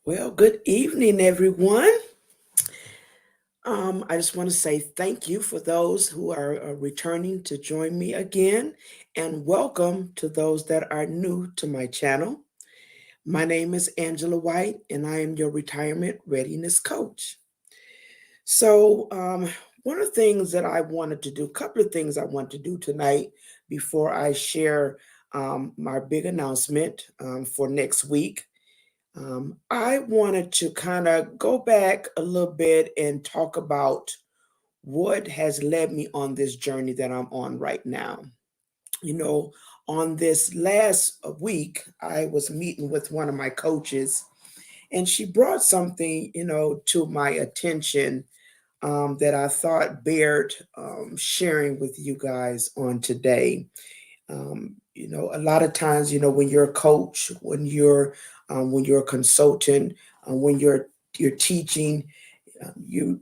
Well, good evening, everyone. I just want to say thank you for those who are returning to join me again, and welcome to those that are new to my channel. My name is Angela White, and I am your retirement readiness coach. So, one of the things that I wanted to do, a couple of things I want to do tonight before I share my big announcement for next week. I wanted to kind of go back a little bit and talk about what has led me on this journey that I'm on right now. You know, on this last week, I was meeting with one of my coaches, and she brought something, to my attention that I thought bared sharing with you guys on today. A lot of times, when you're a coach, when you're a consultant, when you're teaching, you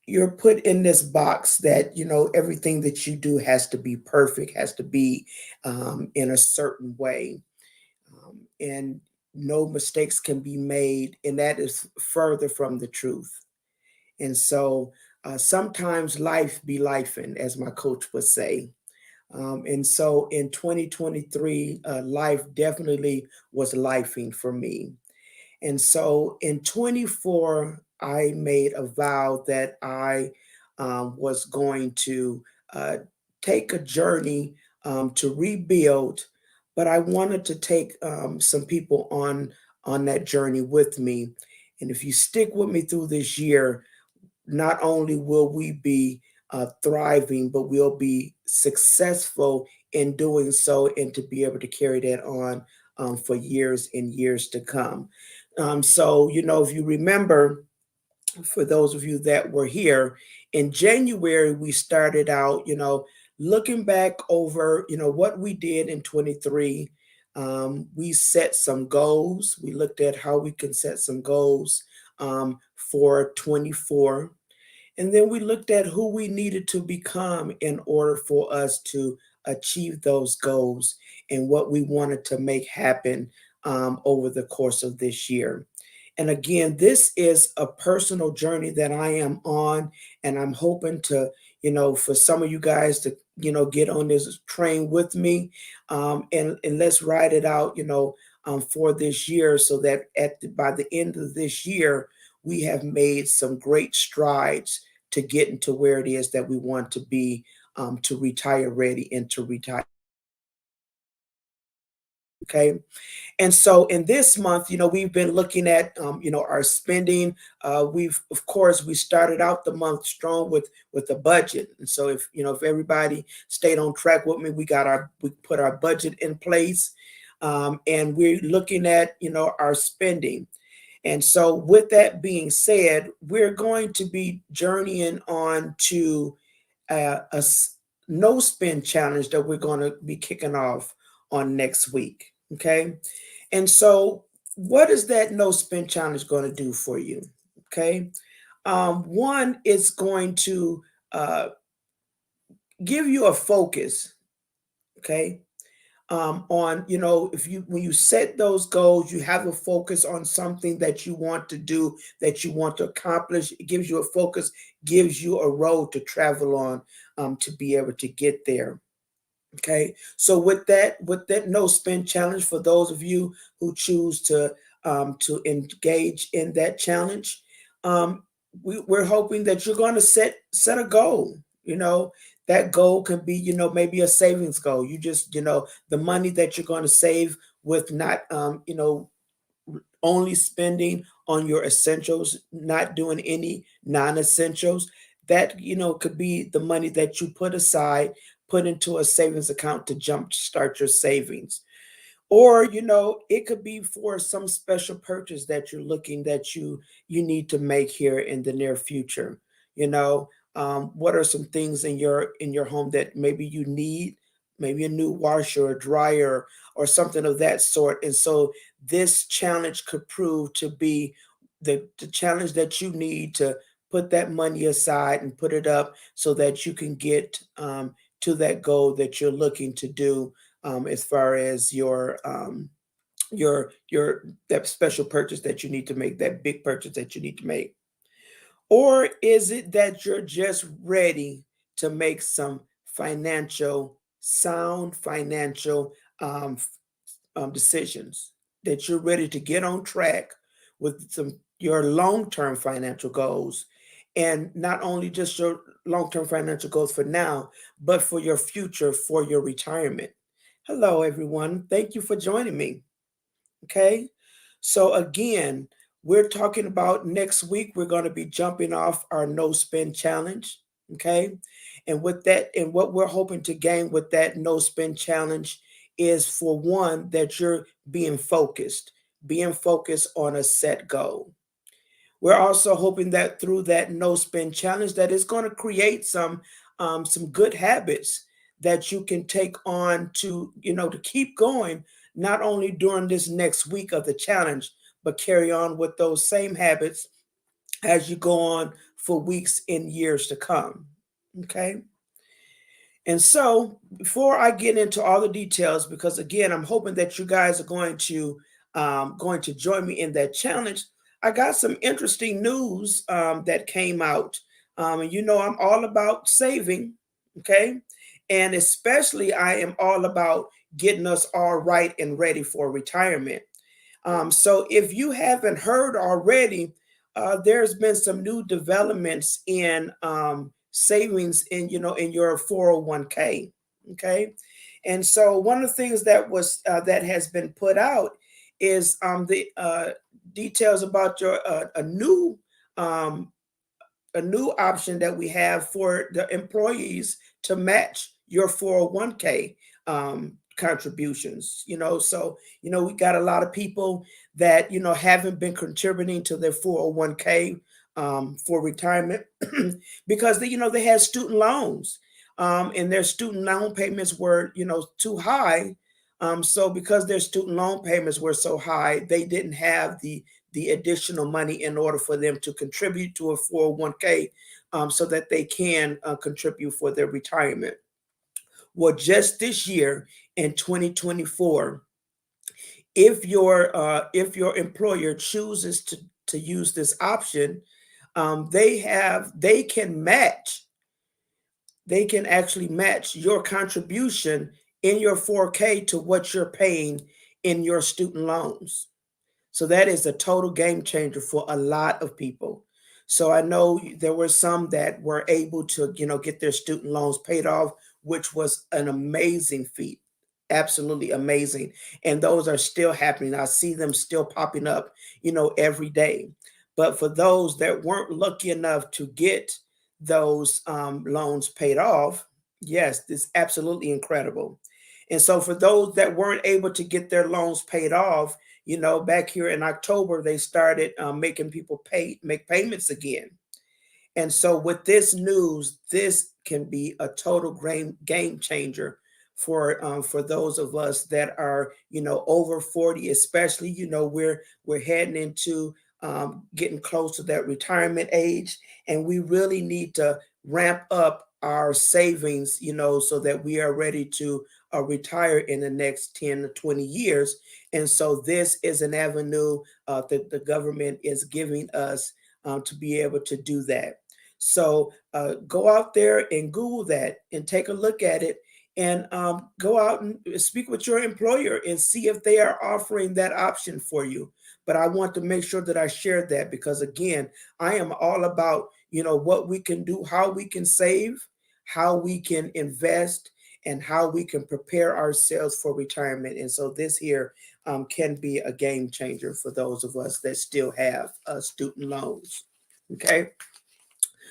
you're put in this box that everything that you do has to be perfect, has to be in a certain way, and no mistakes can be made, and that is further from the truth. And so sometimes life be lifing, as my coach would say. And so in 2023, life definitely was lifing for me. And so in 24, I made a vow that I was going to uh, take a journey to rebuild, but I wanted to take some people on that journey with me. And if you stick with me through this year, not only will we be thriving, but we'll be successful in doing so and to be able to carry that on for years and years to come. So, if you remember, for those of you that were here, in January, we started out, looking back over, what we did in 23. We set some goals. We looked at how we can set some goals for 24, and then we looked at who we needed to become in order for us to achieve those goals and what we wanted to make happen over the course of this year. And again, this is a personal journey that I am on, and I'm hoping to, for some of you guys to, get on this train with me, and let's ride it out, for this year, so that by the end of this year, we have made some great strides to get into where it is that we want to be, to retire ready and to retire. Okay. And so in this month, we've been looking at, our spending. Of course, we started out the month strong with the budget. And so if everybody stayed on track with me, we put our budget in place, and we're looking at, our spending. And so with that being said, we're going to be journeying on to a no spend challenge that we're going to be kicking off on next week. Okay. And so, what is that no spend challenge going to do for you? Okay. One is going to uh, give you a focus. Okay. On, if you when you set those goals, you have a focus on something that you want to do, that you want to accomplish. It gives you a focus, gives you a road to travel on, to be able to get there. Okay, so with that no spend challenge, for those of you who choose to engage in that challenge, um, we're hoping that you're going to set a goal. That goal can be, maybe a savings goal. You just, the money that you're going to save, with not only spending on your essentials, not doing any non-essentials. That, could be the money that you put aside, put into a savings account to jump start your savings. Or, it could be for some special purchase that you're looking, that you need to make here in the near future. What are some things in your home that maybe you need? Maybe a new washer or dryer or something of that sort. And so this challenge could prove to be the challenge that you need to put that money aside and put it up, so that you can get to that goal that you're looking to do, as far as your your that special purchase that you need to make, that big purchase that you need to make? Or is it that you're just ready to make some sound financial um, decisions, that you're ready to get on track with some your long-term financial goals, and not only just your long-term financial goals for now, but for your future, for your retirement? Hello, everyone. Thank you for joining me. Okay. So again, we're talking about next week, we're going to be jumping off our no spend challenge. Okay. And with that, and what we're hoping to gain with that no spend challenge is, for one, that you're being focused on a set goal. We're also hoping that through that no spend challenge, that it's going to create some good habits that you can take on to, to keep going, not only during this next week of the challenge, but carry on with those same habits as you go on for weeks and years to come. Okay. And so, before I get into all the details, because again, I'm hoping that you guys are going to join me in that challenge. I got some interesting news that came out, and I'm all about saving, okay, and especially I am all about getting us all right and ready for retirement. So if you haven't heard already, there's been some new developments in savings in your 401k. Okay, and so one of the things that has been put out is the details about your um, a new option that we have for the employees to match your 401k contributions. So we got a lot of people that haven't been contributing to their 401k for retirement because they had student loans, and their student loan payments were too high. So because their student loan payments were so high, they didn't have the additional money in order for them to contribute to a 401k, so that they can contribute for their retirement. Well, just this year in 2024, if your employer chooses to use this option, they can actually match your contribution in your 4K to what you're paying in your student loans. So that is a total game changer for a lot of people. So I know there were some that were able to, get their student loans paid off, which was an amazing feat. Absolutely amazing. And those are still happening. I see them still popping up, every day. But for those that weren't lucky enough to get those loans paid off, yes, this is absolutely incredible. And so for those that weren't able to get their loans paid off, back here in October, they started making people make payments again. And so with this news, this can be a total game changer for those of us that are over 40, especially. We're heading into getting close to that retirement age, and we really need to ramp up our savings, so that we are ready to retire in the next 10 to 20 years. And so this is an avenue that the government is giving us to be able to do that. So go out there and Google that and take a look at it, and go out and speak with your employer and see if they are offering that option for you. But I want to make sure that I share that, because again, I am all about what we can do, how we can save, how we can invest, and how we can prepare ourselves for retirement. And so this here can be a game changer for those of us that still have student loans. Okay.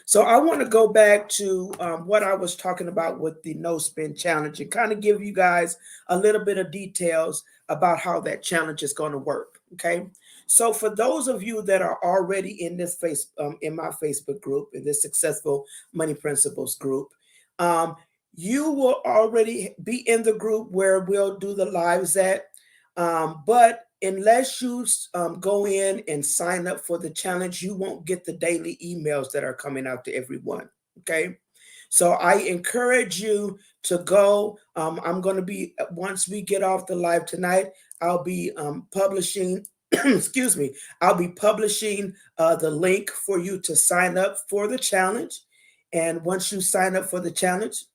So I want to go back to what I was talking about with the no spend challenge, and kind of give you guys a little bit of details about how that challenge is going to work. Okay. So for those of you that are already in this in my Facebook group, in this Successful Money Principles group, um, you will already be in the group where we'll do the lives at. But unless you go in and sign up for the challenge, you won't get the daily emails that are coming out to everyone. Okay. So I encourage you to go. I'm going to be, once we get off the live tonight, I'll be publishing, excuse me, I'll be publishing the link for you to sign up for the challenge. And once you sign up for the challenge,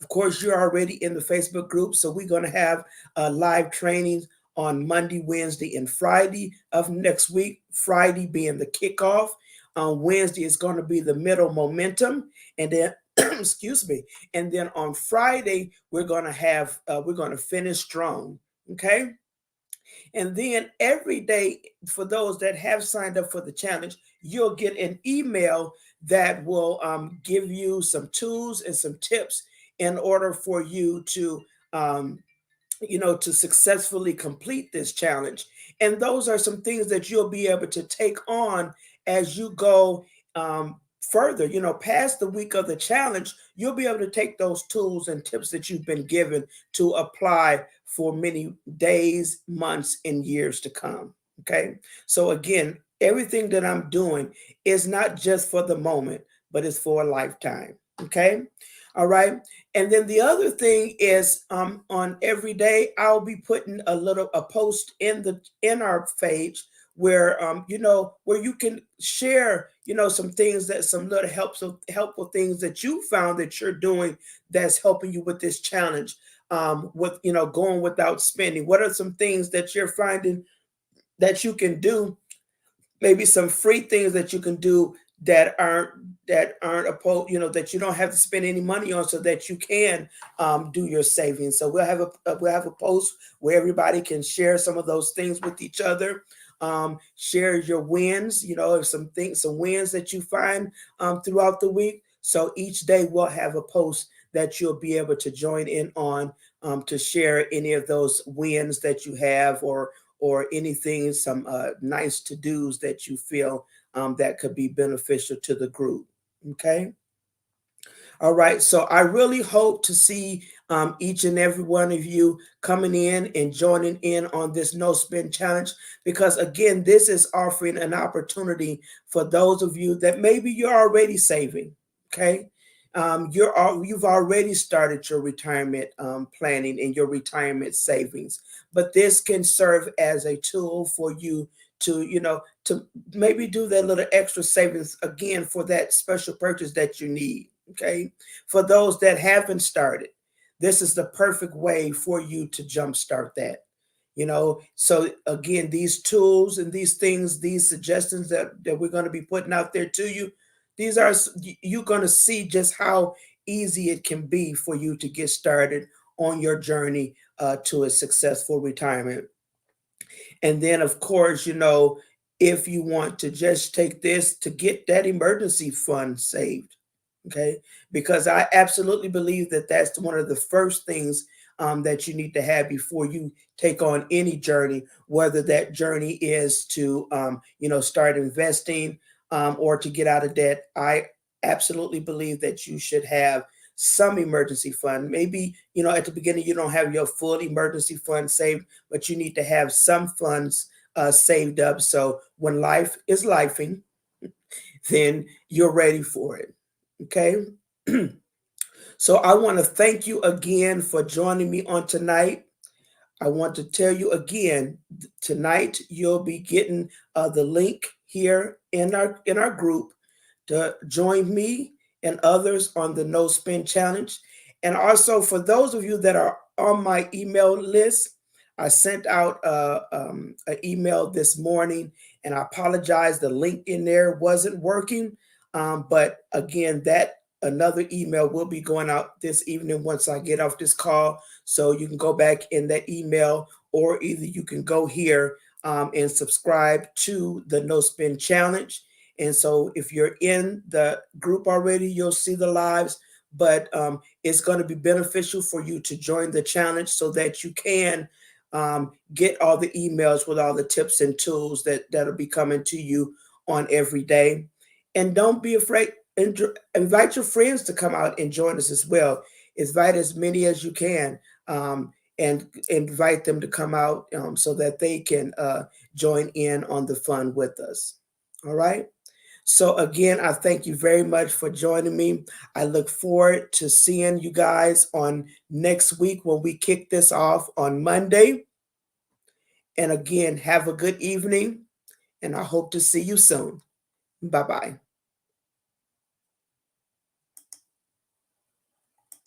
of course, you're already in the Facebook group, so we're going to have live trainings on Monday, Wednesday, and Friday of next week. Friday being the kickoff. On Wednesday is going to be the middle momentum, and then excuse me, and then on Friday we're going to finish strong. Okay. And then every day, for those that have signed up for the challenge, you'll get an email that will give you some tools and some tips in order for you to to successfully complete this challenge. And those are some things that you'll be able to take on as you go further, past the week of the challenge. You'll be able to take those tools and tips that you've been given to apply for many days, months, and years to come. Okay. So again, everything that I'm doing is not just for the moment, but it's for a lifetime. Okay. All right. And then the other thing is on every day, I'll be putting a post in our page where where you can share some things, that some little helpful things that you found that you're doing that's helping you with this challenge, with going without spending. What are some things that you're finding that you can do, maybe some free things that you can do that aren't opposed, that you don't have to spend any money on, so that you can do your savings. So we'll have a post where everybody can share some of those things with each other. Share your wins, if some wins that you find throughout the week. So each day we'll have a post that you'll be able to join in on, to share any of those wins that you have, or anything, some nice to-dos that you feel that could be beneficial to the group. Okay. All right. So I really hope to see each and every one of you coming in and joining in on this no spend challenge, because again, this is offering an opportunity for those of you that maybe you're already saving. Okay. You've already started your retirement planning and your retirement savings, but this can serve as a tool for you to to maybe do that little extra savings again for that special purchase that you need. Okay. For those that haven't started, this is the perfect way for you to jumpstart that. So again, these tools and these things, these suggestions that we're going to be putting out there to you, these are, you're going to see just how easy it can be for you to get started on your journey to a successful retirement. And then, of course, if you want to just take this to get that emergency fund saved, okay? Because I absolutely believe that that's one of the first things that you need to have before you take on any journey, whether that journey is to, start investing or to get out of debt. I absolutely believe that you should have some emergency fund. Maybe, at the beginning, you don't have your full emergency fund saved, but you need to have some funds saved up. So when life is lifing, then you're ready for it. Okay. So I want to thank you again for joining me on tonight. I want to tell you again, tonight you'll be getting the link here in our group to join me and others on the No Spend Challenge. And also for those of you that are on my email list, I sent out an email this morning, and I apologize, the link in there wasn't working. But again, that another email will be going out this evening once I get off this call. So you can go back in that email, or either you can go here and subscribe to the No Spend Challenge. And so if you're in the group already, you'll see the lives, but it's going to be beneficial for you to join the challenge so that you can get all the emails with all the tips and tools that'll be coming to you on every day. And don't be afraid. Invite your friends to come out and join us as well. Invite as many as you can, and invite them to come out so that they can join in on the fun with us. All right. So again, I thank you very much for joining me. I look forward to seeing you guys on next week when we kick this off on Monday. And again, have a good evening, and I hope to see you soon. Bye bye.